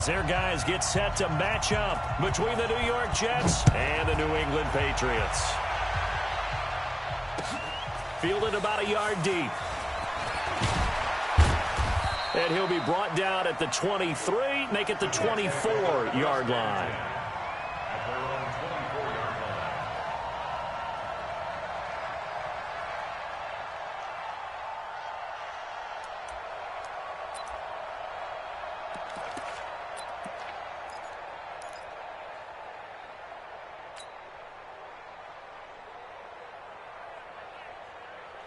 Their guys get set to match up between the New York Jets and the New England Patriots. Fielded about a yard deep. And he'll be brought down at the 23, make it the 24-yard line.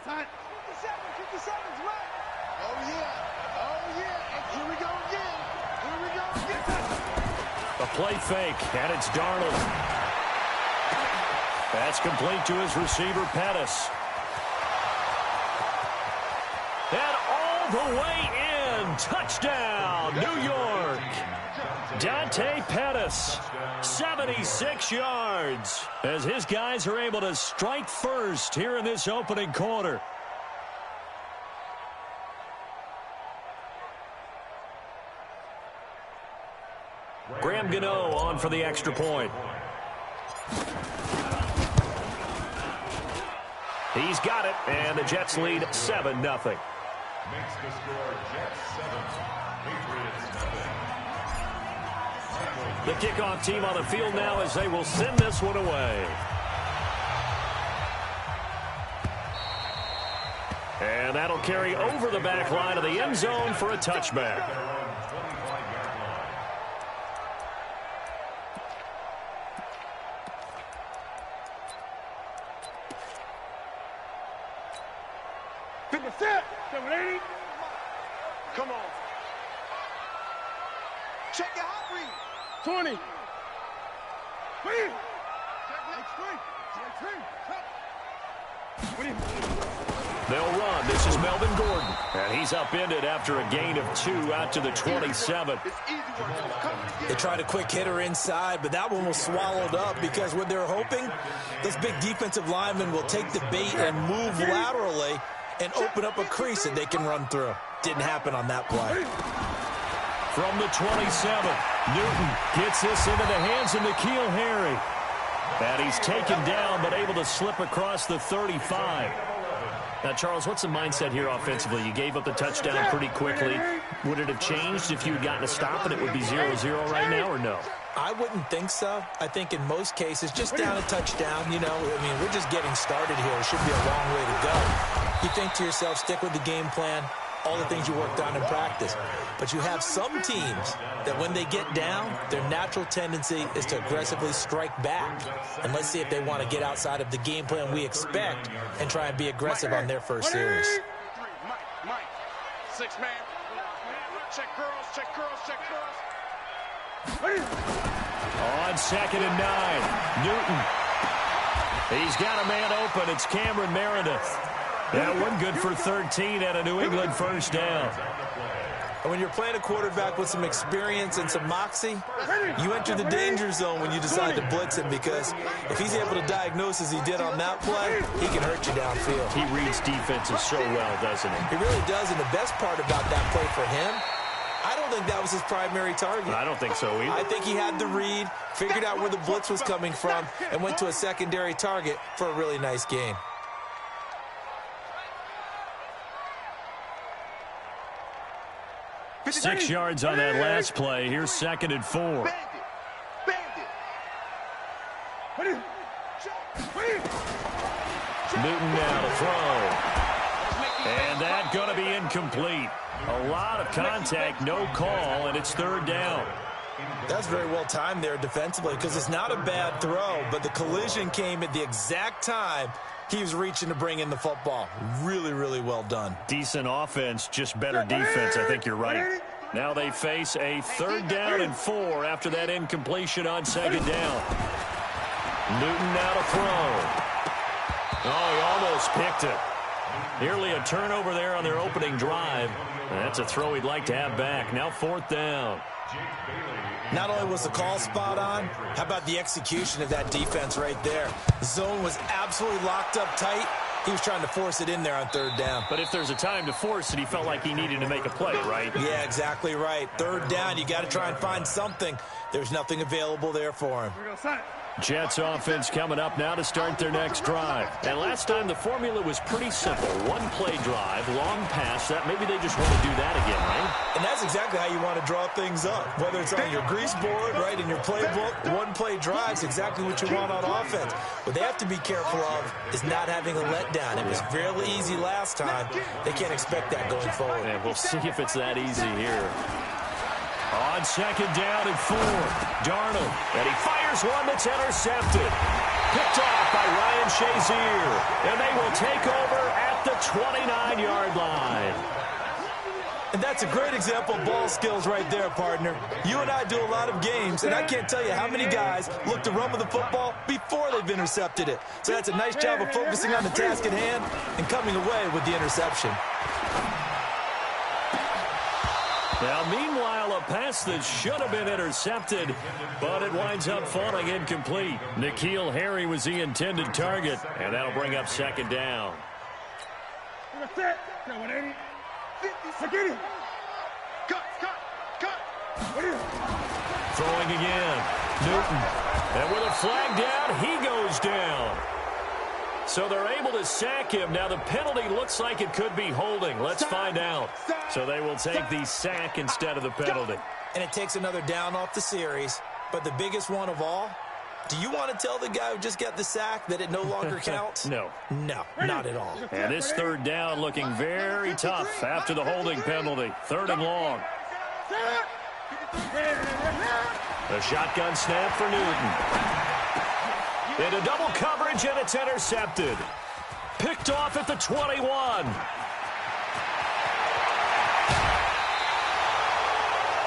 Time. 57's right. Oh, yeah. Oh, yeah. And here we go again. Here we go again. A play fake, and it's Darnold. That's complete to his receiver, Pettis. And all the way in. Touchdown, New York. Dante Pettis, 76 yards, as his guys are able to strike first here in this opening quarter. Graham Gano on for the extra point. He's got it, and the Jets lead 7-0. Makes the score Jets 7, Patriots 0. The kickoff team on the field now as they will send this one away. And that'll carry over the back line of the end zone for a touchback. Come on. Check your hot read. 20. They'll run. This is Melvin Gordon. And he's upended after a gain of 2 out to the 27. They tried a quick hitter inside, but that one was swallowed up because what they're hoping, those big defensive linemen will take the bait and move laterally and open up a crease that they can run through. Didn't happen on that play. From the 27, Newton gets this into the hands of N'Keal Harry. And he's taken down but able to slip across the 35. Now, Charles, what's the mindset here offensively? You gave up the touchdown pretty quickly. Would it have changed if you had gotten a stop and it would be 0-0 right now, or no? I wouldn't think so. I think in most cases, just down a touchdown, you know, I mean, we're just getting started here. It should be a long way to go. You think to yourself, stick with the game plan, all the things you worked on in practice. But you have some teams that when they get down, their natural tendency is to aggressively strike back. And let's see if they want to get outside of the game plan we expect and try and be aggressive on their first series. Mike. 6 man. Check girls, check girls, check girls. On 2nd and 9, Newton. He's got a man open. It's Cameron Meredith. That one good for 13 and a New England first down. And when you're playing a quarterback with some experience and some moxie, you enter the danger zone when you decide to blitz him, because if he's able to diagnose as he did on that play, he can hurt you downfield. He reads defenses so well, doesn't he? He really does, and the best part about that play for him, I don't think that was his primary target. I don't think so either. I think he had the read, figured out where the blitz was coming from, and went to a secondary target for a really nice gain. Six yards on that last play. Here's 2nd and 4. Newton now to throw. And that going to be incomplete. A lot of contact, no call, and it's 3rd down. That's very well timed there defensively, because it's not a bad throw, but the collision came at the exact time he was reaching to bring in the football. Really, really well done. Decent offense, just better defense. I think you're right. Now they face a 3rd down and 4 after that incompletion on 2nd down. Newton now to throw. Oh, he almost picked it. Nearly a turnover there on their opening drive. That's a throw he'd like to have back. Now 4th down. Not only was the call spot on, how about the execution of that defense right there? The zone was absolutely locked up tight, He was trying to force it in there on third down. But if there's a time to force it, he felt like he needed to make a play, right? Yeah, exactly right. Third down, you got to try and find something. There's nothing available there for him. Jets offense coming up now to start their next drive. And last time the formula was pretty simple. One play drive, long pass. That maybe they just want to do that again, right? And that's exactly how you want to draw things up. Whether it's on your grease board, right, in your playbook, one play drive is exactly what you want on offense. What they have to be careful of is not having a letdown. It was fairly easy last time. They can't expect that going forward. And we'll see if it's that easy here. On second down and 4, Darnold, and he fires one that's intercepted. Picked off by Ryan Shazier, and they will take over at the 29-yard line. And that's a great example of ball skills right there, partner. You and I do a lot of games, and I can't tell you how many guys look to run with the football before they've intercepted it. So that's a nice job of focusing on the task at hand and coming away with the interception. Now, meanwhile, a pass that should have been intercepted, but it winds up falling incomplete. N'Keal Harry was the intended target, and that'll bring up second down. Throwing again. Newton. And with a flag down, he goes down. So they're able to sack him. Now the penalty looks like it could be holding. Let's find out. So they will take the sack instead of the penalty. And it takes another down off the series. But the biggest one of all, do you want to tell the guy who just got the sack that it no longer counts? No. No, not at all. And this third down looking very tough after the holding penalty. Third and long. The shotgun snap for Newton. Into double coverage, and it's intercepted. Picked off at the 21.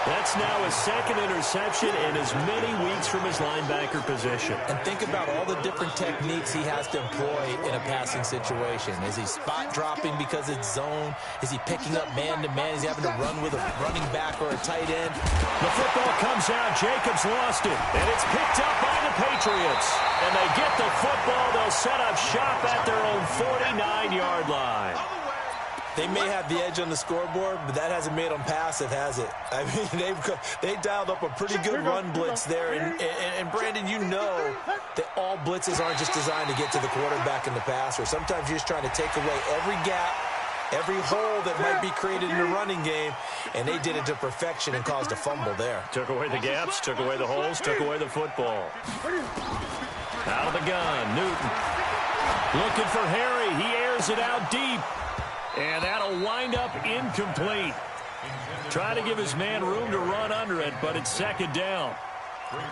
That's now his second interception in as many weeks from his linebacker position. And think about all the different techniques he has to employ in a passing situation. Is he spot dropping because it's zone? Is he picking up man-to-man? Is he having to run with a running back or a tight end? The football comes out. Jacobs lost it. And it's picked up by the Patriots. And they get the football. They'll set up shop at their own 49-yard line. They may have the edge on the scoreboard, but that hasn't made them passive, has it? I mean, they dialed up a pretty good run blitz there. And Brandon, you know that all blitzes aren't just designed to get to the quarterback and the passer. Sometimes you're just trying to take away every gap, every hole that might be created in the running game, and they did it to perfection and caused a fumble there. Took away the gaps, took away the holes, took away the football. Out of the gun, Newton. Looking for Harry. He airs it out deep. And that'll wind up incomplete. Trying to give his man room to run under it, but it's second down.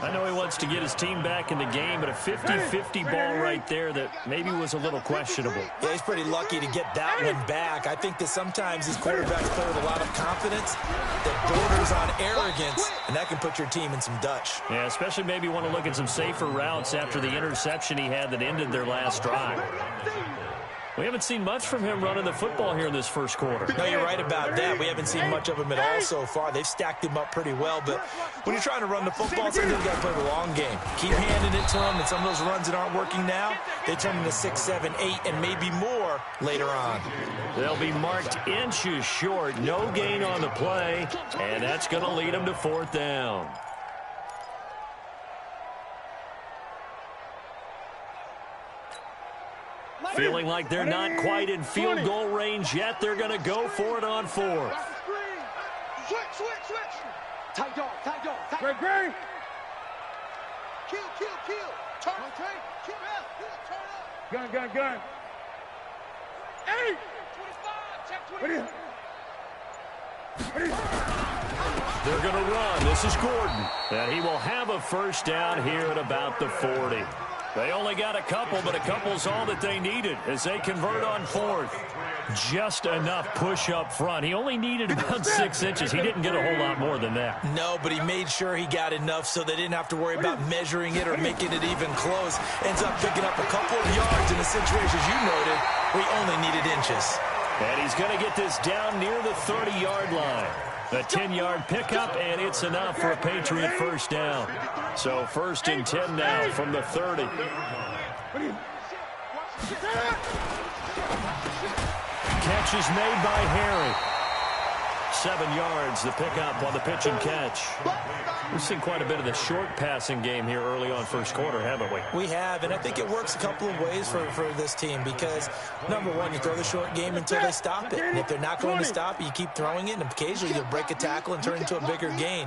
I know he wants to get his team back in the game, but a 50-50 ball right there that maybe was a little questionable. Yeah, he's pretty lucky to get that one back. I think that sometimes these quarterbacks play with a lot of confidence that borders on arrogance, and that can put your team in some Dutch. Yeah, especially maybe want to look at some safer routes after the interception he had that ended their last drive. We haven't seen much from him running the football here in this first quarter. No, you're right about that. We haven't seen much of him at all so far. They've stacked him up pretty well, but when you're trying to run the football, sometimes you got to play the long game. Keep handing it to him, and some of those runs that aren't working now, they turn into 6, 7, 8, and maybe more later on. They'll be marked inches short. No gain on the play, and that's going to lead them to fourth down. Feeling like they're not quite in field goal range yet. They're going to go for it on fourth. Switch. Tight dog. Greg. Kill. Turn. Kill. Turn up. Gun. 8. 25. Check 25. They're going to run. This is Gordon. And he will have a first down here at about the 40. They only got a couple, but a couple's all that they needed as they convert on fourth. Just enough push up front. He only needed about 6 inches. He didn't get a whole lot more than that. No, but he made sure he got enough so they didn't have to worry about measuring it or making it even close. Ends up picking up a couple of yards in a situation, as you noted, where he only needed inches. And he's going to get this down near the 30-yard line. A 10-yard pickup, and it's enough for a Patriot first down. So first and 10 now from the 30. Catch is made by Harry. 7 yards, the pickup on the pitch and catch. We've seen quite a bit of the short passing game here early on first quarter, haven't we? We have, and I think it works a couple of ways for this team because, number one, you throw the short game until they stop it. And if they're not going to stop it, you keep throwing it, and occasionally you'll break a tackle and turn into a bigger gain.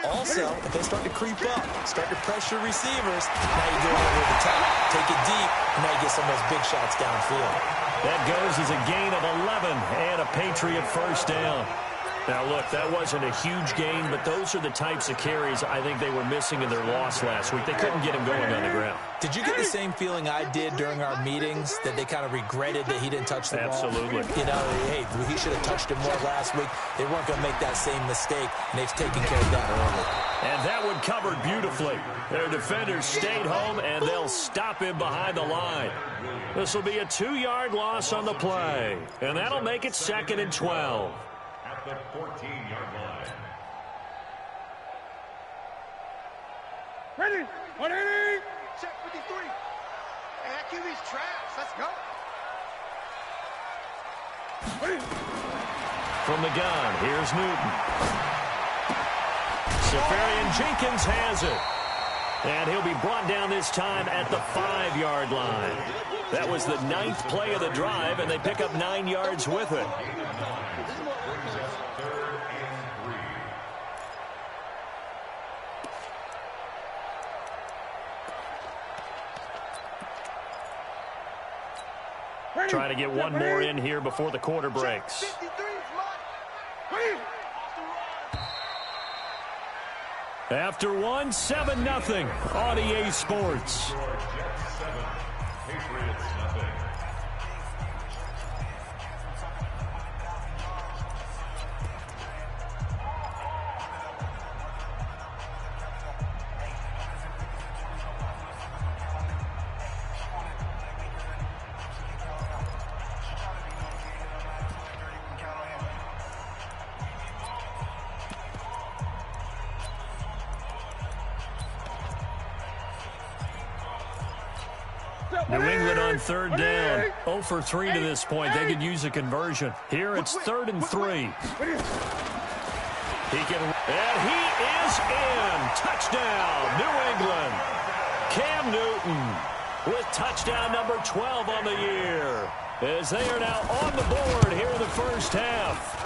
Also, if they start to creep up, start to pressure receivers, now you go over the top, take it deep, and now you get some of those big shots downfield. That goes as a gain of 11 and a Patriot first down. Now, look, that wasn't a huge gain, but those are the types of carries I think they were missing in their loss last week. They couldn't get him going on the ground. Did you get the same feeling I did during our meetings, that they kind of regretted that he didn't touch the ball? Absolutely. You know, hey, he should have touched him more last week. They weren't going to make that same mistake, and they've taken care of that early. And that one covered beautifully. Their defenders stayed home, and they'll stop him behind the line. This will be a 2-yard loss on the play, and that'll make it 2nd and 12. At the 14-yard line. Ready? 180. Check 53. Hey, that QB's trash. Let's go. From the gun, here's Newton. Safarian Jenkins has it. And he'll be brought down this time at the 5-yard line. That was the 9th play of the drive, and they pick up 9 yards with it. Trying to get one more in here before the quarter breaks. After one, 7-0 on EA Sports. Jets 7, Patriots nothing. New England on 3rd down. 0 for 3 to this point. They could use a conversion. Here it's 3rd and 3. He can, and he is in. Touchdown, New England. Cam Newton with touchdown number 12 on the year, as they are now on the board here in the first half.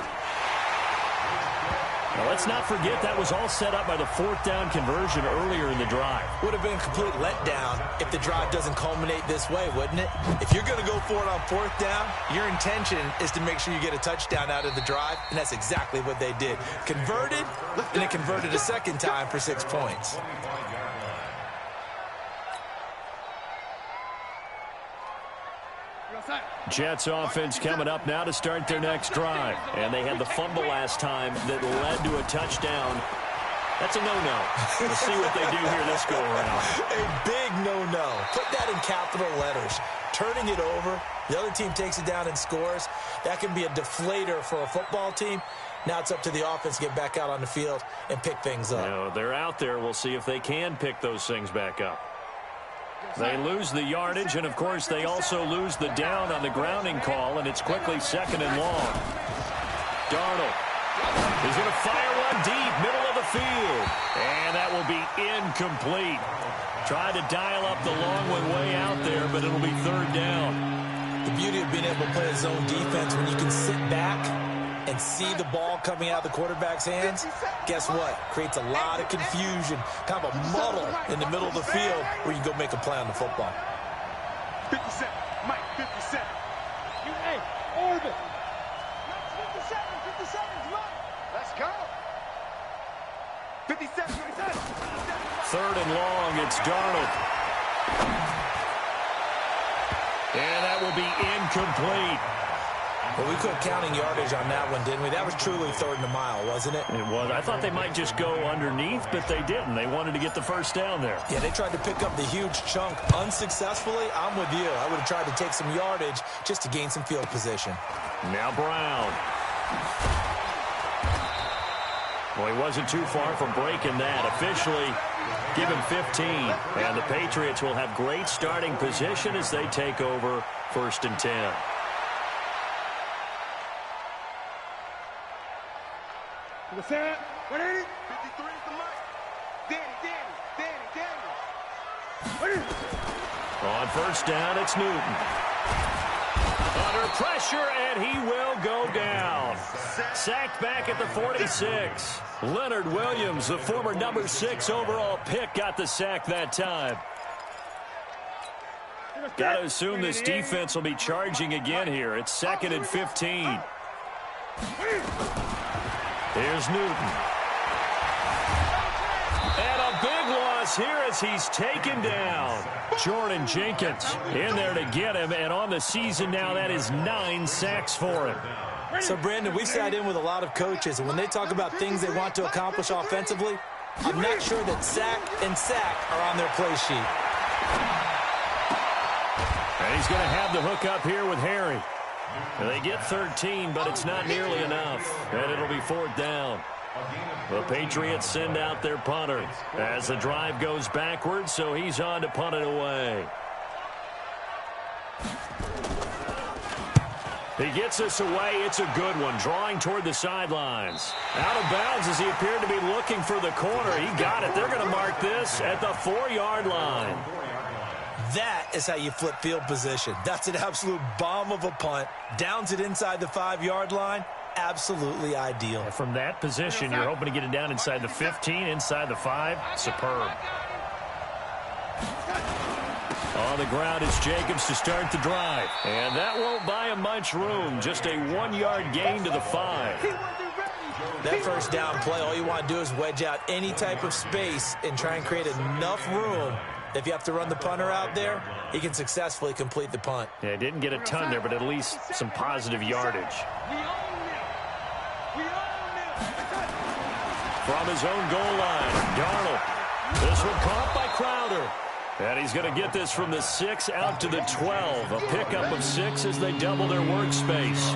Now, let's not forget that was all set up by the 4th down conversion earlier in the drive. Would have been a complete letdown if the drive doesn't culminate this way, wouldn't it? If you're going to go for it on 4th down, your intention is to make sure you get a touchdown out of the drive, and that's exactly what they did. Converted, and it converted a second time for 6 points. Jets offense coming up now to start their next drive. And they had the fumble last time that led to a touchdown. That's a no-no. We'll see what they do here this go-around. A big no-no. Put that in capital letters. Turning it over, the other team takes it down and scores. That can be a deflator for a football team. Now it's up to the offense to get back out on the field and pick things up. No, they're out there. We'll see if they can pick those things back up. They lose the yardage, and, of course, they also lose the down on the grounding call, and it's quickly 2nd and long. Darnold is going to fire one deep, middle of the field, and that will be incomplete. Tried to dial up the long one way out there, but it'll be 3rd down. The beauty of being able to play a zone defense when you can sit back and see the ball coming out of the quarterback's hands, guess what? Creates a lot of confusion, kind of a muddle in the middle of the field where you can go make a play on the football. 57, Mike, 57. Hey, orbit. 57, Mike. Let's go. 57, 57. 3rd and long, it's Darnold. And that will be incomplete. Well, we quit counting yardage on that one, didn't we? That was truly 3rd and a mile, wasn't it? It was. I thought they might just go underneath, but they didn't. They wanted to get the first down there. Yeah, they tried to pick up the huge chunk unsuccessfully. I'm with you. I would have tried to take some yardage just to gain some field position. Now Brown. Well, he wasn't too far from breaking that. Officially, give him 15. And the Patriots will have great starting position as they take over 1st and 10. Set. 180. 53 is the mic. Danny. On first down, it's Newton. Under pressure, and he will go down. Sacked back at the 46. Leonard Williams, the former number 6 overall pick, got the sack that time. Got to assume this defense will be charging again here. It's 2nd and 15. Here's Newton. And a big loss here as he's taken down. Jordan Jenkins in there to get him, and on the season now, that is 9 sacks for him. So, Brandon, we've sat in with a lot of coaches, and when they talk about things they want to accomplish offensively, I'm not sure that sack and sack are on their play sheet. And he's going to have the hook up here with Harry. And they get 13, but it's not nearly enough, and it'll be 4th down. The Patriots send out their punter as the drive goes backwards, so he's on to punt it away. He gets this away. It's a good one, drawing toward the sidelines. Out of bounds as he appeared to be looking for the corner. He got it. They're going to mark this at the 4-yard line. That is how you flip field position. That's an absolute bomb of a punt. Downs it inside the 5-yard line. Absolutely ideal. And from that position, you're hoping to get it down inside the 15, inside the 5. Superb. On the ground is Jacobs to start the drive. And that won't buy him much room. Just a 1-yard gain to the 5. That first down play, all you want to do is wedge out any type of space and try and create enough room. If you have to run the punter out there, he can successfully complete the punt. Yeah, didn't get a ton there, but at least some positive yardage. From his own goal line, Darnold. This one caught by Crowder. And he's going to get this from the 6 out to the 12. A pickup of 6 as they double their workspace.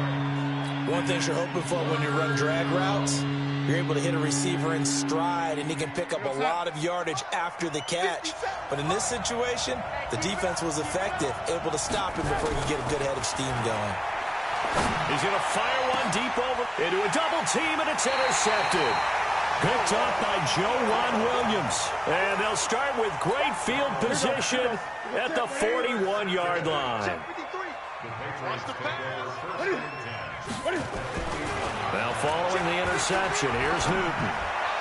One thing you're hoping for when you run drag routes, you're able to hit a receiver in stride, and he can pick up a lot of yardage after the catch. But in this situation, the defense was effective, able to stop him before he could get a good head of steam going. He's going to fire one deep over into a double team, and it's intercepted. Picked up by Joe Williams. And they'll start with great field position at the 41-yard line. Now following the interception, here's Newton.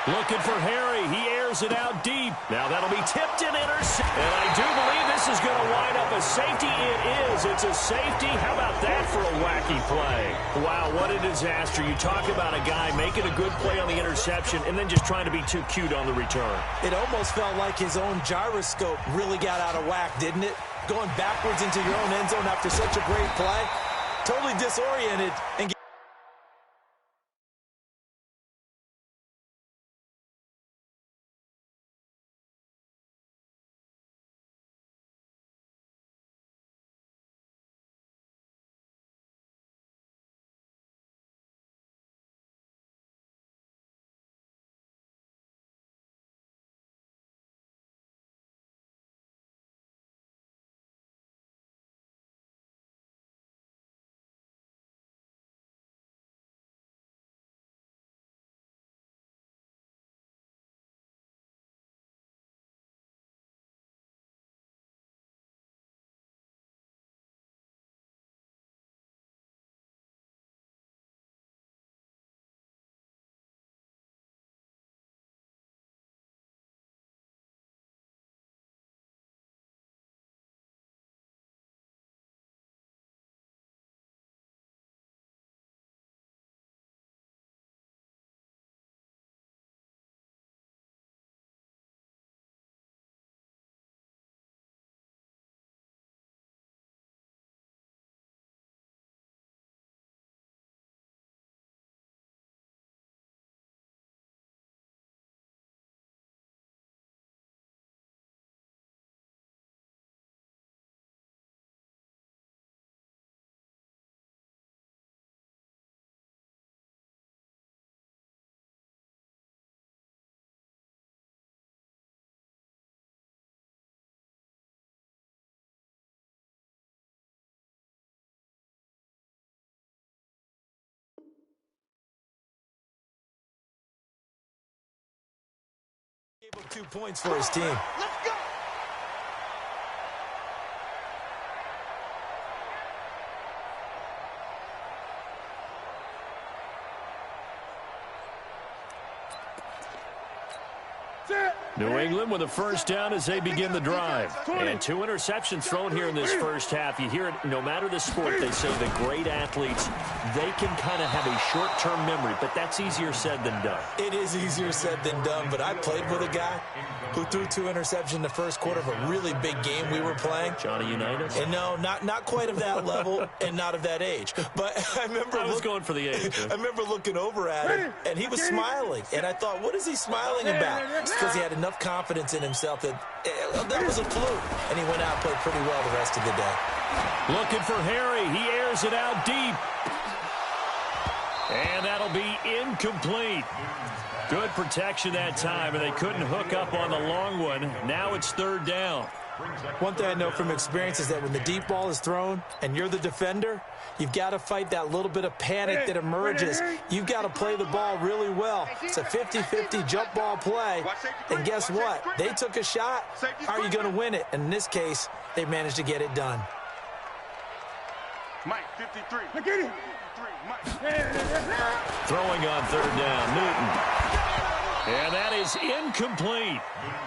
Looking for Harry. He airs it out deep. Now that'll be tipped and intercepted. And I do believe this is going to wind up a safety. It is. It's a safety. How about that for a wacky play? Wow, what a disaster. You talk about a guy making a good play on the interception and then just trying to be too cute on the return. It almost felt like his own gyroscope really got out of whack, didn't it? Going backwards into your own end zone after such a great play. Totally disoriented and Gave up 2 points for his team. Let's go. New England with a first down as they begin the drive. And 2 interceptions thrown here in this first half. You hear it, no matter the sport, they say the great athletes, they can kind of have a short-term memory, but that's easier said than done. It is easier said than done, but I played with a guy who threw 2 interceptions in the first quarter of a really big game we were playing. Johnny Unitas? And no, not quite of that level and not of that age. But I remember I was going for the age. I remember looking over at him, and he was smiling. And I thought, what is he smiling about? It's because he had enough confidence in himself that that was a fluke. And he went out and played pretty well the rest of the day. Looking for Harry. He airs it out deep. And that'll be incomplete. Good protection that time, and they couldn't hook up on the long one. Now it's 3rd down. One thing I know from experience is that when the deep ball is thrown and you're the defender, you've got to fight that little bit of panic that emerges. You've got to play the ball really well. It's a 50-50 jump ball play. And guess what? They took a shot. How are you going to win it? And in this case, they managed to get it done. Mike, 53. Look at him. Throwing on 3rd down, Newton. And that is incomplete.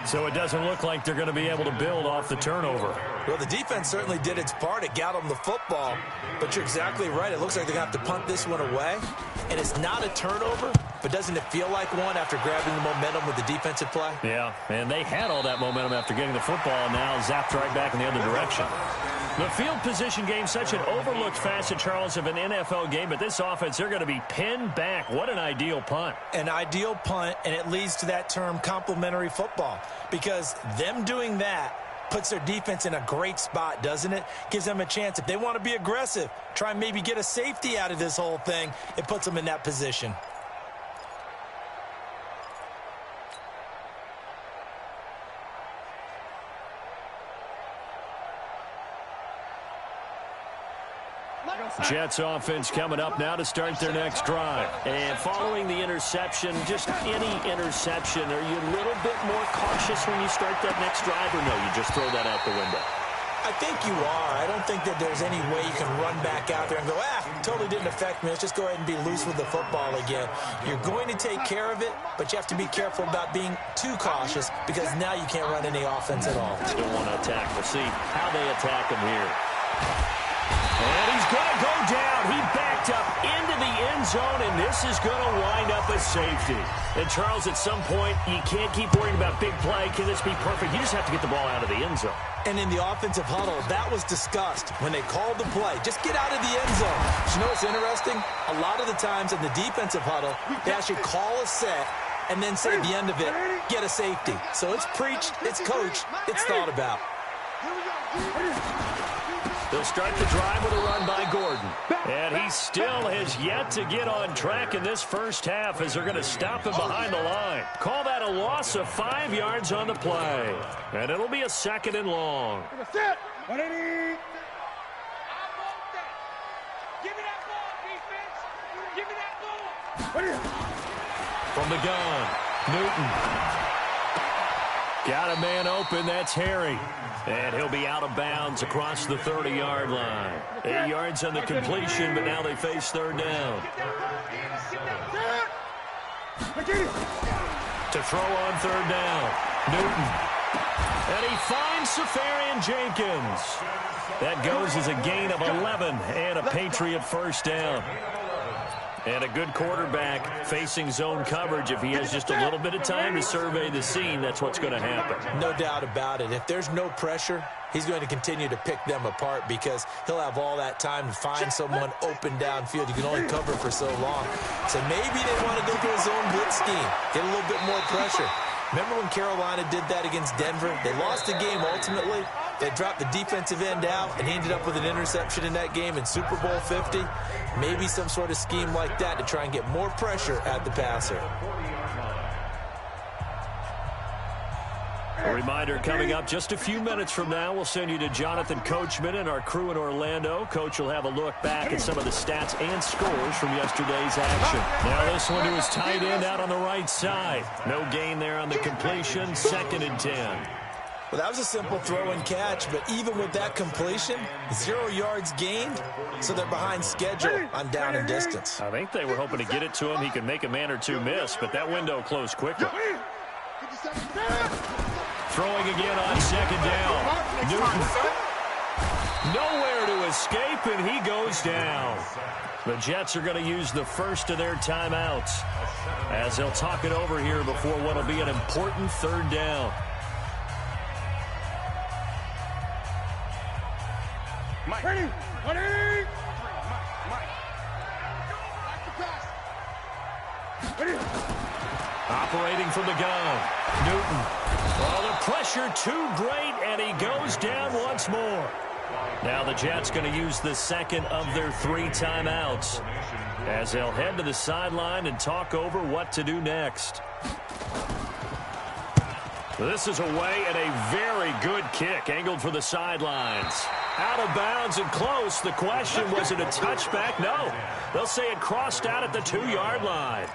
So it doesn't look like they're going to be able to build off the turnover. Well, the defense certainly did its part. It got them the football. But you're exactly right. It looks like they're going to have to punt this one away. And it's not a turnover, but doesn't it feel like one after grabbing the momentum with the defensive play? Yeah, and they had all that momentum after getting the football, and now zapped right back in the other direction. The field position game, such an overlooked facet, Charles, of an NFL game, but this offense, they're going to be pinned back. What an ideal punt. An ideal punt, and it leads to that term complementary football, because them doing that puts their defense in a great spot, doesn't it? Gives them a chance. If they want to be aggressive, try and maybe get a safety out of this whole thing, it puts them in that position. Jets offense coming up now to start their next drive. And following the interception, just any interception, are you a little bit more cautious when you start that next drive, or no, you just throw that out the window? I think you are. I don't think that there's any way you can run back out there and go, totally didn't affect me. Let's just go ahead and be loose with the football again. You're going to take care of it, but you have to be careful about being too cautious, because now you can't run any offense at all. Still want to attack. We'll see how they attack him here. And he's going to go down. He backed up into the end zone, and this is going to wind up a safety. And, Charles, at some point, you can't keep worrying about big play. Can this be perfect? You just have to get the ball out of the end zone. And in the offensive huddle, that was discussed when they called the play. Just get out of the end zone. But you know what's interesting? A lot of the times in the defensive huddle, they actually call a set and then say at the end of it, get a safety. So it's preached, it's coached, it's thought about. They'll start the drive with a run by Gordon. And he still has yet to get on track in this first half, as they're going to stop him behind the line. Call that a loss of 5 yards on the play. And it'll be a 2nd and long. From the gun, Newton. Got a man open, that's Harry. And he'll be out of bounds across the 30-yard line. 8 yards on the completion, but now they face 3rd down. To throw on 3rd down, Newton. And he finds Safarian Jenkins. That goes as a gain of 11 and a Patriot first down. And a good quarterback facing zone coverage. If he has just a little bit of time to survey the scene, that's what's going to happen. No doubt about it. If there's no pressure, he's going to continue to pick them apart, because he'll have all that time to find someone open downfield. You can only cover for so long. So maybe they want to go to a zone blitz scheme, get a little bit more pressure. Remember when Carolina did that against Denver? They lost the game ultimately. They dropped the defensive end out, and he ended up with an interception in that game in Super Bowl 50. Maybe some sort of scheme like that to try and get more pressure at the passer. A reminder coming up just a few minutes from now, we'll send you to Jonathan Coachman and our crew in Orlando. Coach will have a look back at some of the stats and scores from yesterday's action. Now this one to his tight end out on the right side. No gain there on the completion, 2nd and 10. Well, that was a simple throw and catch, but even with that completion, 0 yards gained, so they're behind schedule on down and distance. I think they were hoping to get it to him. He could make a man or two miss, but that window closed quickly. Throwing again on 2nd down. Newton. Nowhere to escape, and he goes down. The Jets are going to use the first of their timeouts as they'll talk it over here before what will be an important 3rd down. Ready? Ready? Ready? Operating from the gun. Newton. Well, the pressure too great, and he goes down once more. Now the Jets going to use the 2nd of their 3 timeouts as they'll head to the sideline and talk over what to do next. This is away and a very good kick angled for the sidelines. Out of bounds and close. The question, was it a touchback? No. They'll say it crossed out at the 2-yard line.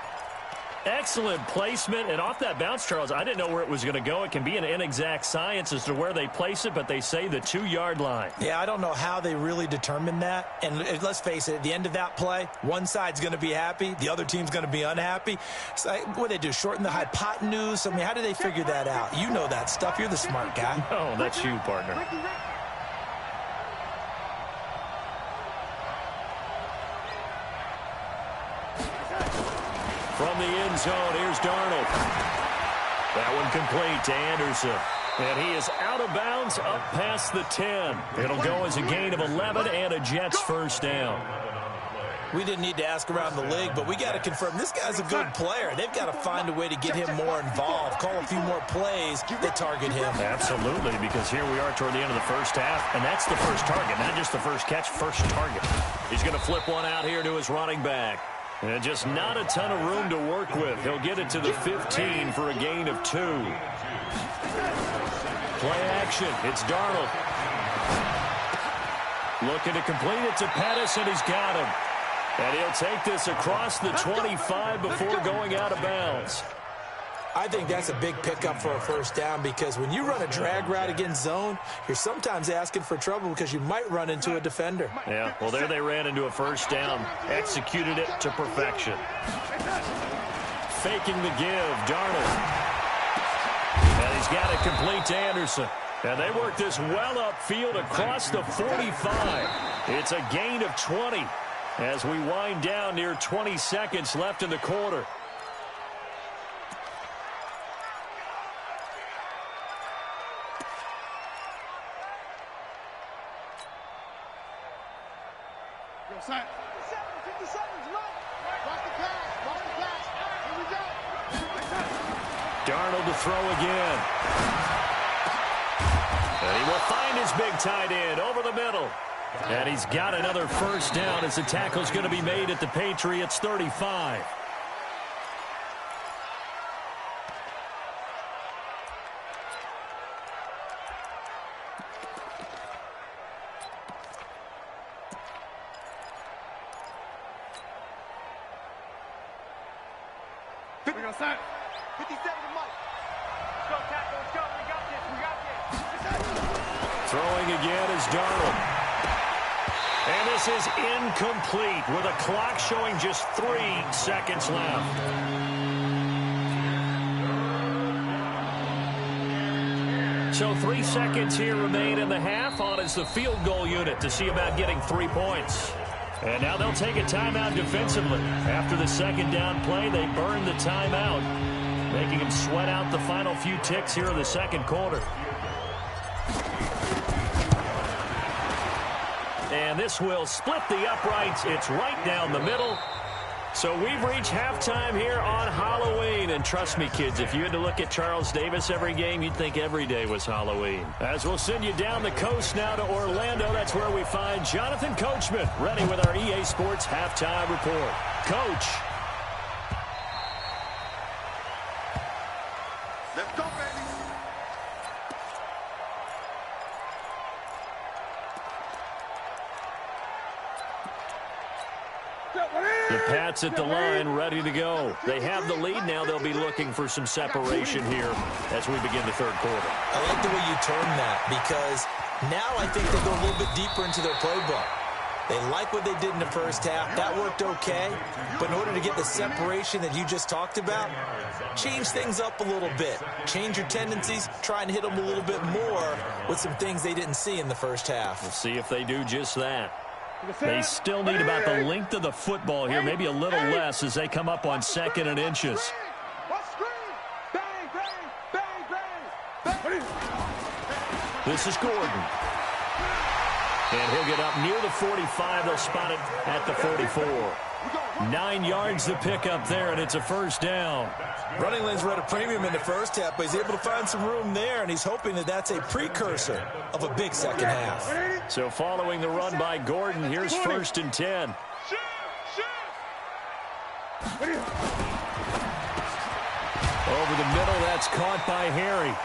Excellent placement, and off that bounce, Charles, I didn't know where it was going to go. It can be an inexact science as to where they place it, but they say the 2-yard line. Yeah, I don't know how they really determined that. And let's face it, at the end of that play, one side's going to be happy, the other team's going to be unhappy. So what do they do, shorten the hypotenuse? I mean, how do they figure that out? You know that stuff. You're the smart guy. Oh, that's you, partner. From the end zone, here's Darnold. That one complete to Anderson. And he is out of bounds up past the 10. It'll go as a gain of 11 and a Jets 1st down. We didn't need to ask around the league, but we got to confirm this guy's a good player. They've got to find a way to get him more involved, call a few more plays that target him. Absolutely, because here we are toward the end of the first half, and that's the first target, not just the first catch, first target. He's going to flip one out here to his running back. And just not a ton of room to work with. He'll get it to the 15 for a gain of 2. Play action. It's Darnold. Looking to complete it to Pettis, and he's got him. And he'll take this across the 25 before going out of bounds. I think that's a big pickup for a 1st down, because when you run a drag route against zone, you're sometimes asking for trouble because you might run into a defender. Yeah, well, there they ran into a 1st down. Executed it to perfection. Faking the give, Darnold. And he's got it complete to Anderson. And they work this well upfield across the 45. It's a gain of 20 as we wind down near 20 seconds left in the quarter. Sign. 57, right. Watch the pass. Watch the pass. Here we go. Darnold to throw again. And he will find his big tight end over the middle. And he's got another 1st down as the tackle's going to be made at the Patriots 35. We're going to sign. 57 to Mike. Let's go, tackle. Let's go. We got this. We got this. Throwing again is Darnold. And this is incomplete with a clock showing just 3 seconds left. So 3 seconds here remain in the half on as the field goal unit to see about getting 3 points. And now they'll take a timeout defensively. After the 2nd down play, they burn the timeout, making them sweat out the final few ticks here in the 2nd quarter. And this will split the uprights. It's right down the middle. So we've reached halftime here on Halloween. And trust me, kids, if you had to look at Charles Davis every game, you'd think every day was Halloween. As we'll send you down the coast now to Orlando, that's where we find Jonathan Coachman ready with our EA Sports Halftime Report. Coach. Let's go, baby. The Pats at the line, ready to go. They have the lead now. They'll be looking for some separation here as we begin the third quarter. I like the way you term that, because now I think they go a little bit deeper into their playbook. They like what they did in the first half. That worked okay. But in order to get the separation that you just talked about, change things up a little bit. Change your tendencies. Try and hit them a little bit more with some things they didn't see in the first half. We'll see if they do just that. They still need about the length of the football here, maybe a little less as they come up on 2nd and inches. This is Gordon. And he'll get up near the 45. They'll spot it at the 44. 9 yards to pick up there, and it's a first down. Running lanes were at a premium in the first half, but he's able to find some room there, and he's hoping that that's a precursor of a big second half. So following the run by Gordon, here's 1st and 10. Over the middle, that's caught by Harry.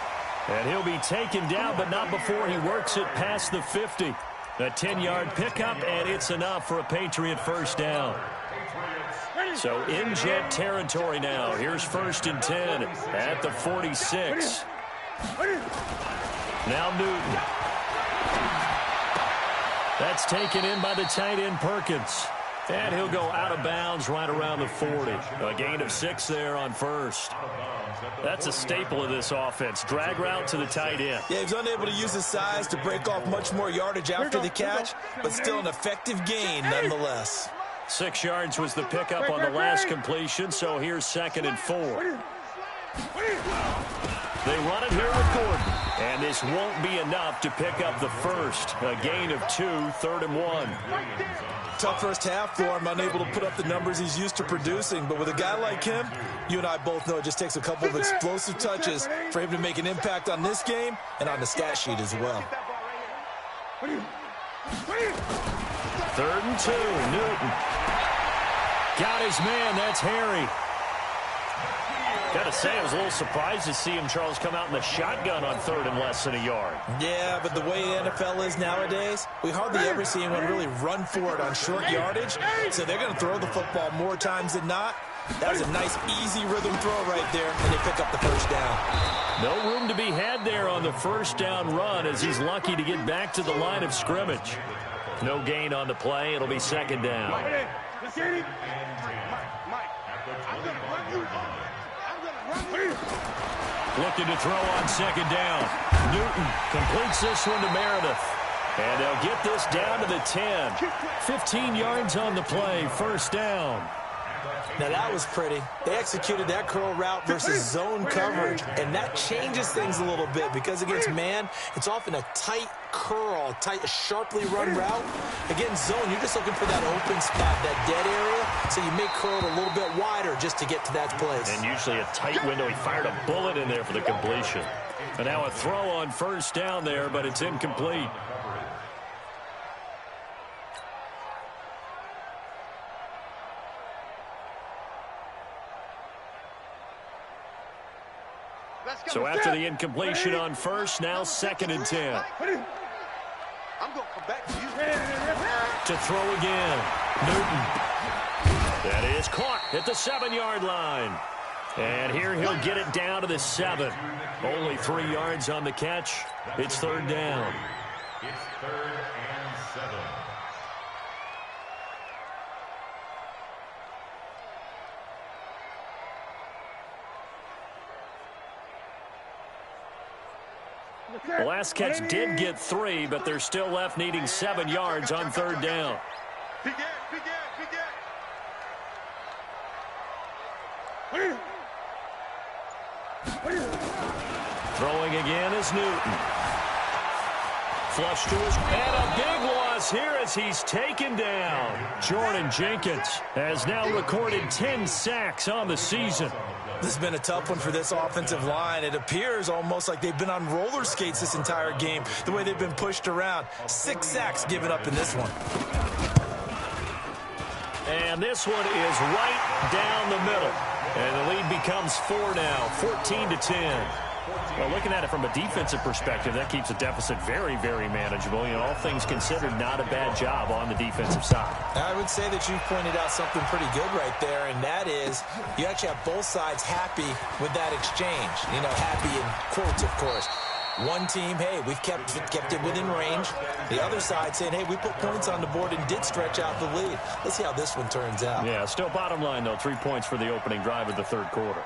And he'll be taken down, but not before he works it past the 50. A 10-yard pickup, and it's enough for a Patriot first down. So in Jet territory now. Here's 1st and 10 at the 46. Now Newton. That's taken in by the tight end Perkins. And he'll go out of bounds right around the 40. A gain of 6 there on 1st. That's a staple of this offense. Drag route to the tight end. Yeah, he's unable to use his size to break off much more yardage after the catch, but still an effective gain nonetheless. 6 yards was the pickup on the last completion, so here's 2nd and 4. They run it here with Gordon, and this won't be enough to pick up the first. A gain of 2, 3rd and 1. Tough first half for him, unable to put up the numbers he's used to producing. But with a guy like him, you and I both know it just takes a couple of explosive touches for him to make an impact on this game and on the stat sheet as well. 3rd and 2, Newton. Got his man, that's Harry. Got to say, I was a little surprised to see him, Charles, come out in the shotgun on 3rd and less than a yard. Yeah, but the way the NFL is nowadays, we hardly ever see anyone really run for it on short yardage. So they're going to throw the football more times than not. That was a nice, easy rhythm throw right there, and they pick up the first down. No room to be had there on the first down run as he's lucky to get back to the line of scrimmage. No gain on the play. It'll be 2nd down. Looking to throw on 2nd down. Newton completes this one to Meredith. And they'll get this down to the 10. 15 yards on the play. First down. Now that was pretty. They executed that curl route versus zone coverage, and that changes things a little bit because against man, it's often a tight curl, tight, sharply run route. Against zone, you're just looking for that open spot, that dead area, so you make curl a little bit wider just to get to that place. And usually a tight window. He fired a bullet in there for the completion. And now a throw on first down there, but it's incomplete. So after the incompletion on first, now 2nd and 10. I'm going to come back to you. To throw again. Newton. That is caught at the 7-yard line. And here he'll get it down to the 7. Only 3 yards on the catch. It's 3rd down. It's 3rd and 7. The last catch did get 3, but they're still left needing 7 yards on 3rd down. Throwing again is Newton. Flush to his, and a big loss here as he's taken down. Jordan Jenkins has now recorded 10 sacks on the season. This has been a tough one for this offensive line. It appears almost like they've been on roller skates this entire game, the way they've been pushed around. 6 sacks given up in this one. And this one is right down the middle. And the lead becomes 4 now, 14-10. Well, looking at it from a defensive perspective, that keeps the deficit very, very manageable. You know, all things considered, not a bad job on the defensive side. I would say that you pointed out something pretty good right there, and that is you actually have both sides happy with that exchange. You know, happy in quotes, of course. One team, hey, we've kept it within range. The other side saying, hey, we put points on the board and did stretch out the lead. Let's see how this one turns out. Yeah, still bottom line, though, 3 points for the opening drive of the third quarter.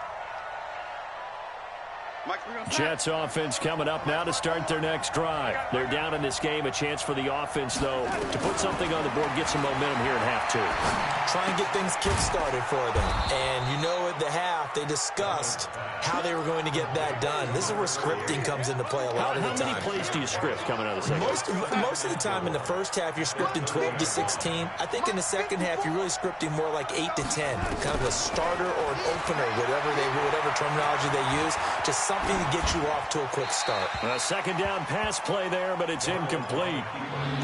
Jets offense coming up now to start their next drive. They're down in this game. A chance for the offense, though, to put something on the board, get some momentum here at half two. Try and get things kick-started for them. And you know at the half, they discussed how they were going to get that done. This is where scripting comes into play a lot of the time. How many plays do you script coming out of the second? Most of the time in the first half, you're scripting 12 to 16. I think in the second half, you're really scripting more like 8 to 10. Kind of a starter or an opener, whatever terminology they use. Just something to get you off to a quick start. A second down pass play there, but it's incomplete.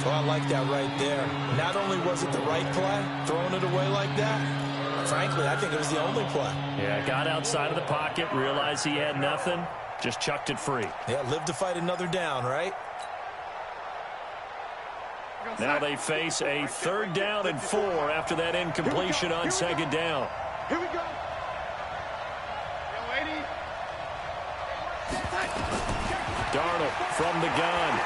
Oh, I like that right there. Not only was it the right play, throwing it away like that, frankly, I think it was the only play. Yeah, got outside of the pocket, realized he had nothing, just chucked it free. Yeah, live to fight another down, right? Now they face a third down and 4 after that incompletion on second down. Here we go. Darnold from the gun.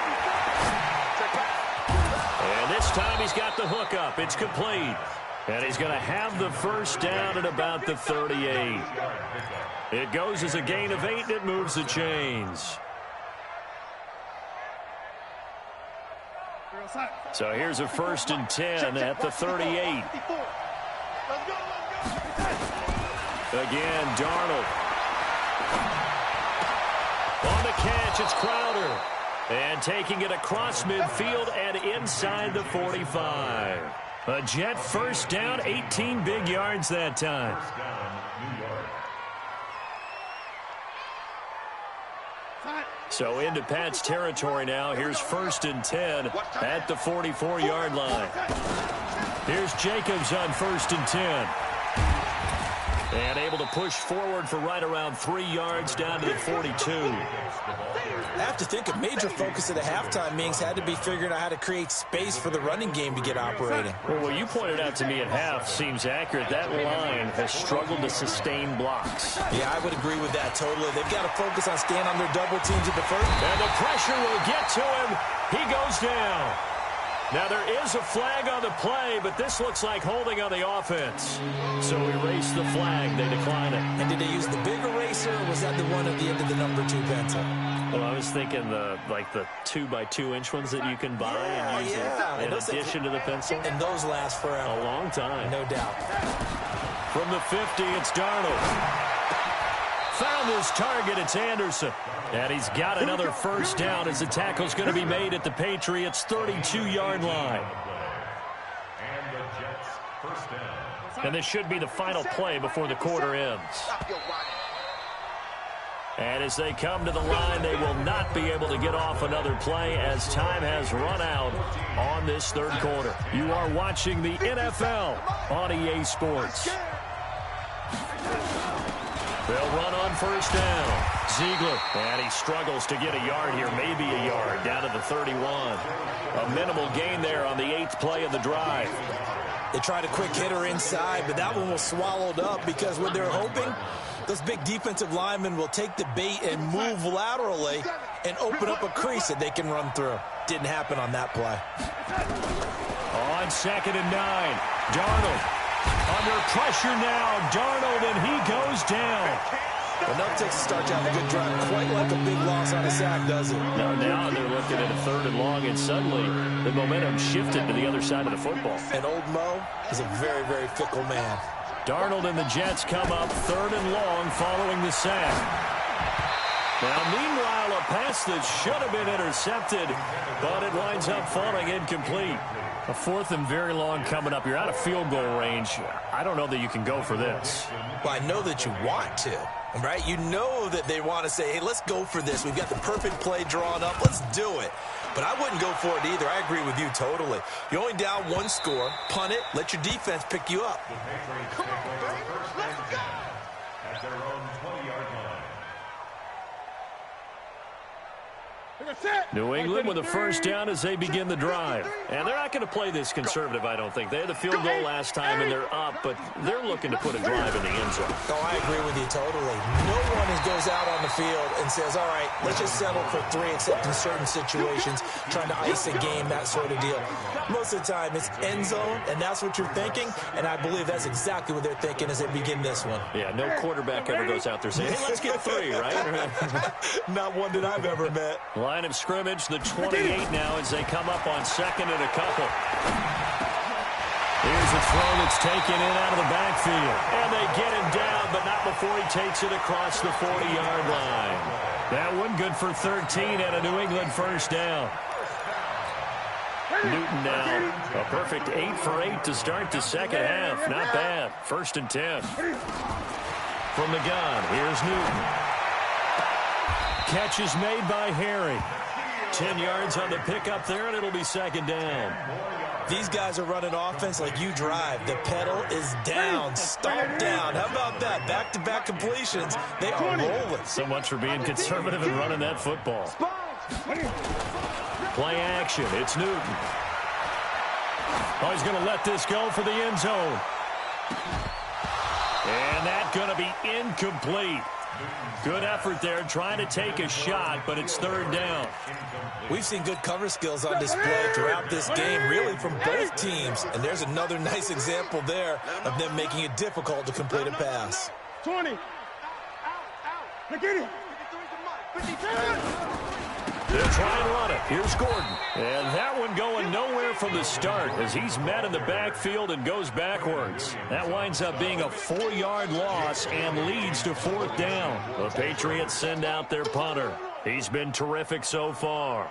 And this time he's got the hook up. It's complete. And he's going to have the first down at about the 38. It goes as a gain of 8, and it moves the chains. So here's a 1st and 10 at the 38. Again, Darnold. On the catch, it's Crowder. And taking it across midfield and inside the 45. A Jet first down, 18 big yards that time. So into Pat's territory now. Here's 1st and 10 at the 44-yard line. Here's Jacobs on 1st and 10. And able to push forward for right around 3 yards down to the 42. I have to think a major focus of the halftime meetings had to be figuring out how to create space for the running game to get operating. Well, what you pointed out to me at half seems accurate. That line has struggled to sustain blocks. Yeah, I would agree with that totally. They've got to focus on staying on their double teams at the first. And the pressure will get to him. He goes down. Now, there is a flag on the play, but this looks like holding on the offense. So erase the flag. They decline it. And did they use the big eraser, or was that the one at the end of the number 2 pencil? Well, I was thinking the 2x2-inch ones that you can buy and use in addition to the pencil. And those last forever. A long time. No doubt. From the 50, it's Darnold. Found his target, it's Anderson. And he's got another first down as the tackle's going to be made at the Patriots' 32-yard line. And the Jets first down. And this should be the final play before the quarter ends. And as they come to the line, they will not be able to get off another play as time has run out on this third quarter. You are watching the NFL on EA Sports. They'll run on first down. Ziegler, and he struggles to get a yard here, maybe a yard, down to the 31. A minimal gain there on the 8th play of the drive. They tried a quick hitter inside, but that one was swallowed up because what they're hoping, those big defensive linemen will take the bait and move laterally and open up a crease that they can run through. Didn't happen on that play. On 2nd and 9, Darnold. Under pressure now, Darnold, and he goes down. Enough takes to start you on a good drive. Quite like a big loss on a sack, does it? No, now they're looking at a 3rd and long, and suddenly the momentum shifted to the other side of the football. And old Mo is a very, very fickle man. Darnold and the Jets come up 3rd and long following the sack. Now, meanwhile, a pass that should have been intercepted, but it winds up falling incomplete. A 4th and very long coming up. You're out of field goal range. I don't know that you can go for this. Well, I know that you want to, right? You know that they want to say, hey, let's go for this. We've got the perfect play drawn up. Let's do it. But I wouldn't go for it either. I agree with you totally. You're only down 1 score. Punt it. Let your defense pick you up. Come on, baby. Let's go. At their own 20-yard line. New England with a first down as they begin the drive. And they're not going to play this conservative, I don't think. They had the field goal last time, and they're up, but they're looking to put a drive in the end zone. Oh, I agree with you totally. No one goes out on the field and says, all right, let's just settle for 3, except in certain situations, trying to ice a game, that sort of deal. Most of the time, it's end zone, and that's what you're thinking, and I believe that's exactly what they're thinking as they begin this one. Yeah, no quarterback ever goes out there saying, hey, let's get 3, right? Not one that I've ever met. Line of scrimmage, the 28 now as they come up on second and a couple. Here's a throw that's taken in out of the backfield. And they get him down, but not before he takes it across the 40-yard line. That one good for 13 and a New England first down. Newton now, a perfect 8 for 8 to start the second half. Not bad. 1st and 10. From the gun, here's Newton. Catch is made by Harry. 10 yards on the pickup there, and it'll be 2nd down. These guys are running offense like you drive. The pedal is down, stomp down. How about that? Back-to-back completions. They are rolling. So much for being conservative and running that football. Play action. It's Newton. Oh, he's going to let this go for the end zone. And that's going to be incomplete. Good effort there, trying to take a shot, but it's 3rd down. We've seen good cover skills on display throughout this game, really from both teams. And there's another nice example there of them making it difficult to complete a pass. 20. Out. Get it. They'll try and run it. Here's Gordon. And that one going nowhere from the start as he's met in the backfield and goes backwards. That winds up being a 4-yard loss and leads to 4th down. The Patriots send out their punter. He's been terrific so far.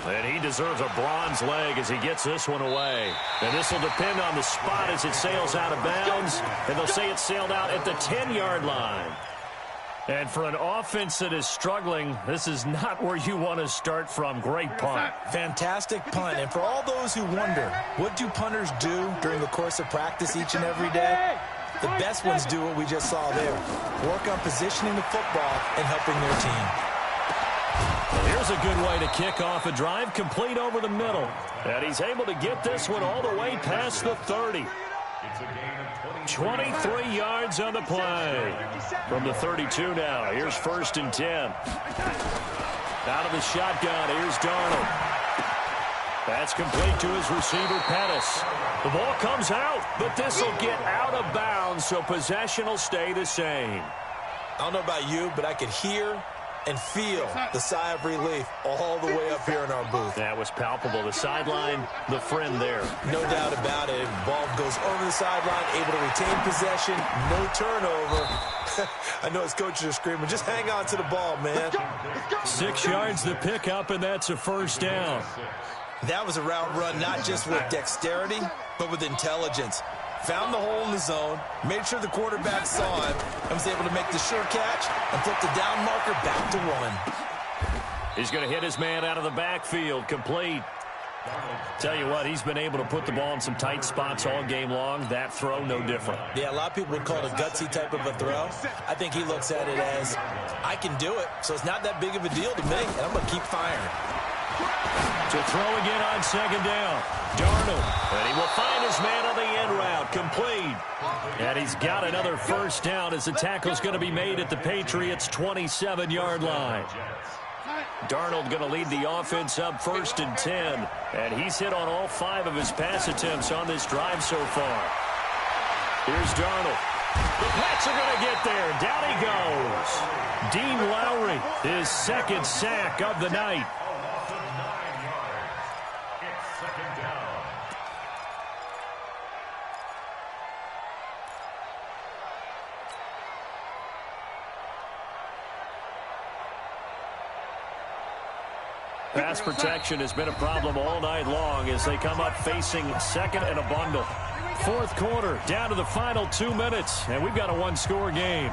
And he deserves a bronze leg as he gets this one away. And this will depend on the spot as it sails out of bounds. And they'll say it sailed out at the 10-yard line. And for an offense that is struggling, this is not where you want to start from. Great punt. Fantastic punt. And for all those who wonder, what do punters do during the course of practice each and every day? The best ones do what we just saw there. Work on positioning the football and helping their team. Here's a good way to kick off a drive, complete over the middle. And he's able to get this one all the way past the 30. 23 yards on the play. From the 32 now, here's 1st and 10. Out of the shotgun, here's Darnold. That's complete to his receiver, Pettis. The ball comes out, but this will get out of bounds, so possession will stay the same. I don't know about you, but I could hear and feel the sigh of relief all the way up here in our booth. That was palpable. The sideline, the friend there. No doubt about it. Ball goes over the sideline, able to retain possession, no turnover. I know his coaches are screaming, just hang on to the ball, man. 6 yards the pickup, and that's a 1st down. That was a route run not just with dexterity, but with intelligence. Found the hole in the zone, made sure the quarterback saw him, and was able to make the sure catch and flip the down marker back to 1. He's going to hit his man out of the backfield, complete. Tell you what, he's been able to put the ball in some tight spots all game long. That throw, no different. Yeah, a lot of people would call it a gutsy type of a throw. I think he looks at it as, I can do it, so it's not that big of a deal to me, and I'm going to keep firing. To throw again on 2nd down. Darnold, and he will find his man on the end route, complete. And he's got another 1st down as the tackle's going to be made at the Patriots' 27-yard line. Darnold going to lead the offense up 1st and 10. And he's hit on all 5 of his pass attempts on this drive so far. Here's Darnold. The Pats are going to get there. Down he goes. Dean Lowry, his 2nd sack of the night. Pass protection has been a problem all night long as they come up facing 2nd and a bundle. 4th quarter, down to the final 2 minutes, and we've got a 1-score game.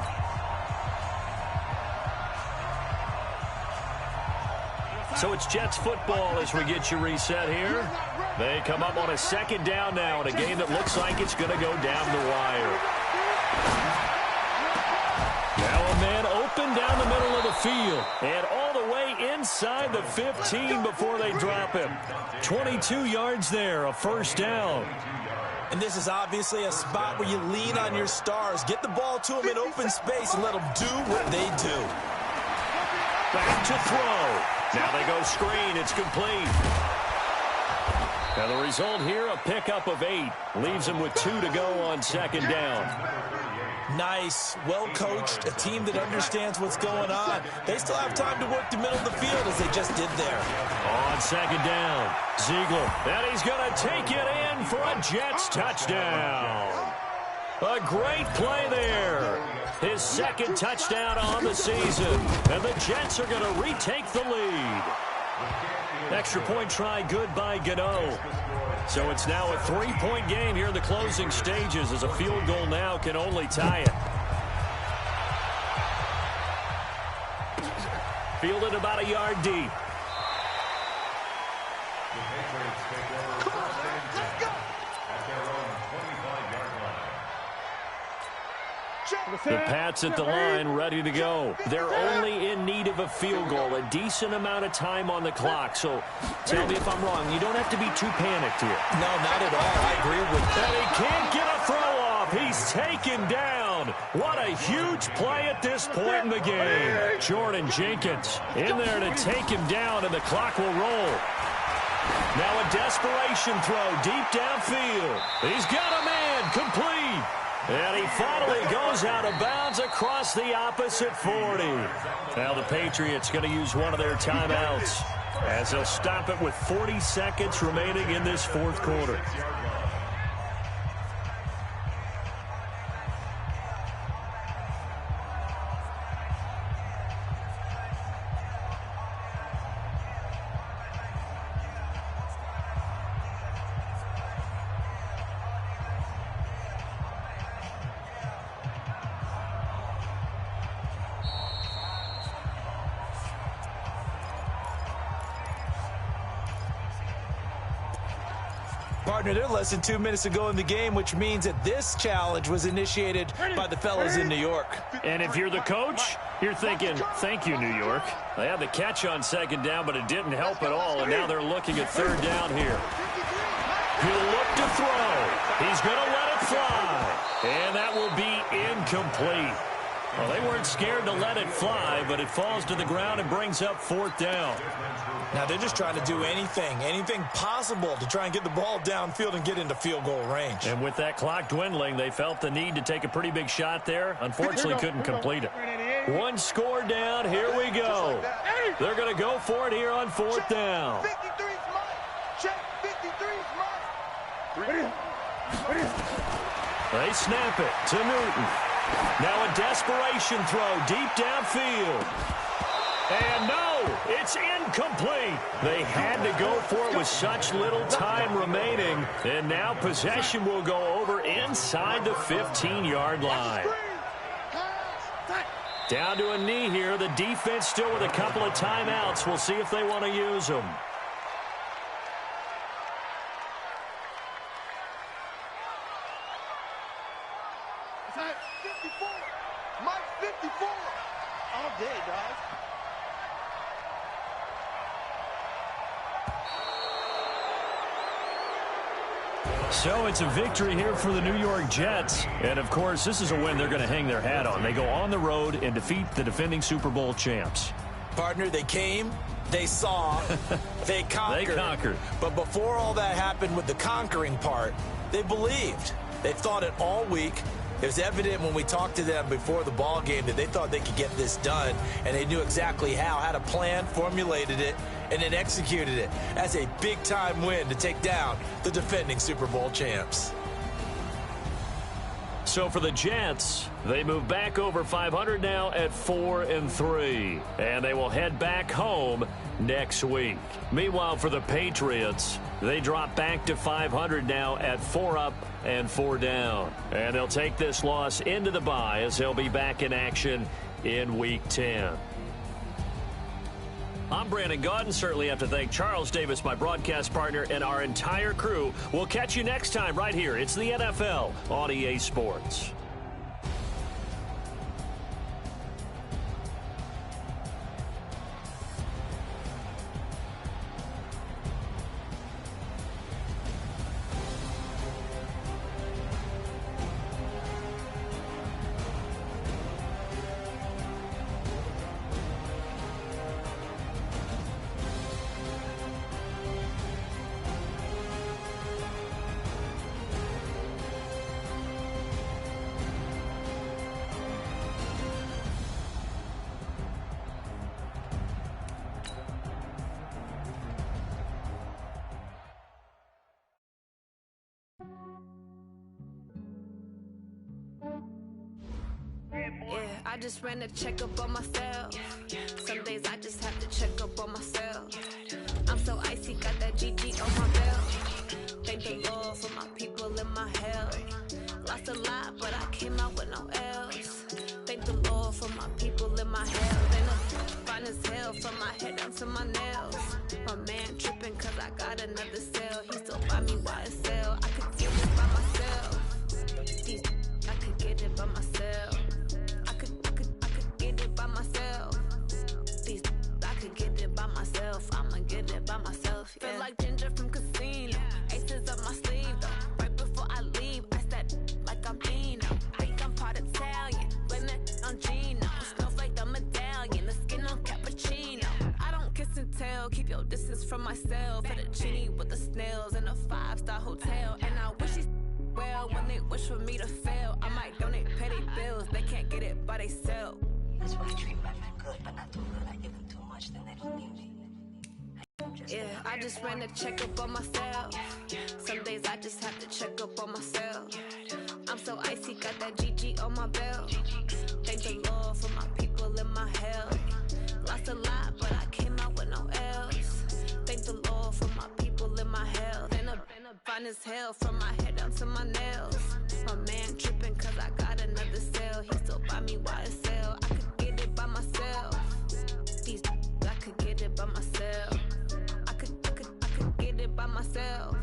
So it's Jets football as we get you reset here. They come up on a 2nd down now in a game that looks like it's going to go down the wire. Now a man open down the middle of field. And all the way inside the 15 before they drop him. 22 yards there, a first down. And this is obviously a spot where you lean on your stars. Get the ball to them in open space and let them do what they do. Back to throw. Now they go screen. It's complete. Now the result here, a pickup of 8. Leaves them with 2 to go on second down. Nice, well-coached, a team that understands what's going on. They still have time to work the middle of the field as they just did there. On second down, Ziegler. And he's going to take it in for a Jets touchdown. A great play there. His second touchdown on the season. And the Jets are going to retake the lead. Extra point try good by Gano. So it's now a 3-point game here in the closing stages as a field goal now can only tie it. Fielded about a yard deep. The Pats at the line, ready to go. They're only in need of a field goal, a decent amount of time on the clock. So tell me if I'm wrong. You don't have to be too panicked here. No, not at all. I agree with that. And he can't get a throw off. He's taken down. What a huge play at this point in the game. Jordan Jenkins in there to take him down, and the clock will roll. Now a desperation throw deep downfield. He's got a man, complete. And he finally goes out of bounds across the opposite 40. Now the Patriots going to use one of their timeouts as they'll stop it with 40 seconds remaining in this fourth quarter. Partner, they're less than 2 minutes ago in the game, which means that this challenge was initiated by the fellas in New York. And if you're the coach, you're thinking, thank you, New York. They had the catch on second down, but it didn't help at all, and now they're looking at third down here. He'll look to throw. He's going to let it fly. And that will be incomplete. Well, they weren't scared to let it fly, but it falls to the ground and brings up fourth down. Now they're just trying to do anything possible to try and get the ball downfield and get into field goal range. And with that clock dwindling, they felt the need to take a pretty big shot there. Unfortunately, couldn't complete it. One score down. Here we go. They're going to go for it here on fourth down. 53 smart. Check 53 smart. They snap it to Newton. Now a desperation throw deep downfield. And no, it's incomplete. They had to go for it with such little time remaining. And now possession will go over inside the 15-yard line. Down to a knee here. The defense still with a couple of timeouts. We'll see if they want to use them. Mike 54. Mike 54. All day, dog. So it's a victory here for the New York Jets. And, of course, this is a win they're going to hang their hat on. They go on the road and defeat the defending Super Bowl champs. Partner, they came, they saw, they conquered. They conquered. But before all that happened with the conquering part, they believed. They thought it all week. It was evident when we talked to them before the ball game that they thought they could get this done, and they knew exactly how, had a plan, formulated it, and then executed it as a big-time win to take down the defending Super Bowl champs. So for the Jets, they move back over 500 now at 4-3, and they will head back home next week. Meanwhile, for the Patriots, they drop back to 500 now at 4 up and 4 down. And they'll take this loss into the bye as they'll be back in action in Week 10. I'm Brandon Gaudin. Certainly have to thank Charles Davis, my broadcast partner, and our entire crew. We'll catch you next time right here. It's the NFL on EA Sports. I just ran a checkup on myself. Some days I just have to check up on myself. I'm so icy, got that GG on my belt. Thank the Lord for my people in my health. Lost a lot, but I came out with no L's. Thank the Lord for my people in my health. And I'm fine as hell from my head down to my nails. My man tripping cause I got another cell. He still buy me YSL. I could get it by myself. I could get it by myself. I could get it by myself. I could get it by myself. I'ma get it by myself. Yeah. Feel like Ginger from Casino. Aces up my sleeve though. Right before I leave, I step like I'm Dino. Think I'm part Italian. Blame it on Gino. Snowflake the medallion. The skin on cappuccino. I don't kiss and tell. Keep your distance from myself. Fettuccine with the snails in a 5-star hotel. And I wish he's well when they wish for me to fail. I might donate, pay their bills. They can't get it by they self. That's why I treat women good, but not too good. I give them too much, then they don't need me. Yeah, I just ran a checkup on myself. Some days I just have to check up on myself. I'm so icy, got that GG on my belt. Thank the Lord for my people in my health. Lost a lot, but I came out with no L's. Thank the Lord for my people in my health. And I'm fine as hell from my head down to my nails. My man tripping cause I got another cell. He still buy me YSL. I could get it by myself. I could get it by myself. I could get it by myself.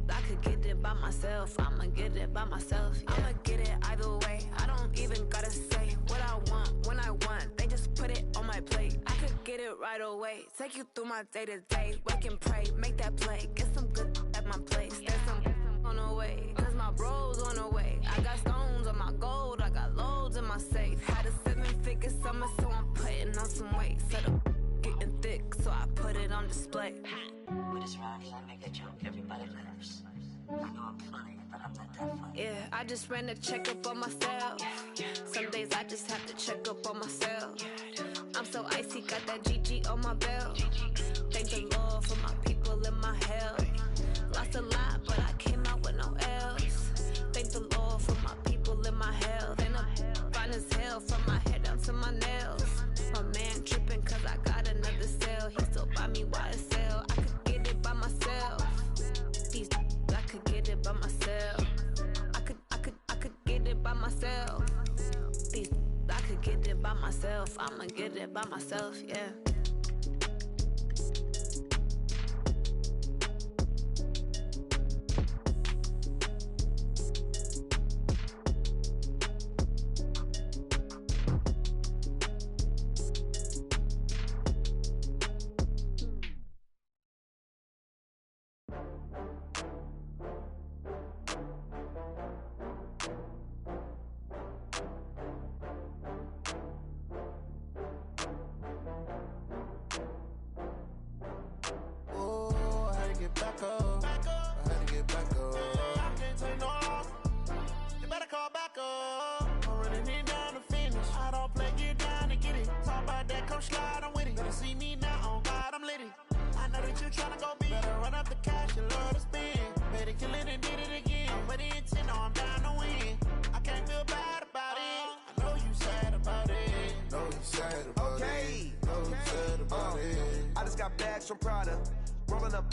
I could get it by myself. I'ma get it by myself. Yeah. I'ma get it either way. I don't even gotta say what I want when I want. They just put it on my plate. I could get it right away. Take you through my day to day. Wake and pray, make that play. Get some good at my place. There's some on the way. Cause my bros on the way. I got stones on my gold. I got loads in my safe. Had a 7-figure summer, so I'm putting on some weight. Set up getting thick, so I put it on display. With this ride, I make a joke, everybody laughs. I know I'm funny, but I'm not that funny. Yeah, I just ran a checkup on myself. Some days I just have to check up on myself. I'm so icy, got that GG on my belt. Thank the Lord for my people in my health. Lost a lot, but I came out with no L's. Thank the Lord for my people in my health. And I'm fine as hell from my head down to my nails. My man tripping cause I got another cell. He still buy me YSL. I could get it by myself. I could get it by myself. I could get it by myself. I could get it by myself. I'ma get it by myself, yeah. Back up. I had to get back up. I can't take no loss. You better call back up. I'm running it down to finish. I don't play, get down to get it. Talk about that, come slide, I'm with it. Better see me now, on God, I'm litty. I know that you tryna go big. Better run up the cash, you love to spend. Better kill it and did it again. I'm with the intent, no, I'm down to win. I can't feel bad about it. I know you sad about it. Know you sad about it. Know you sad about it. I just got bags from Prada. Rolling up,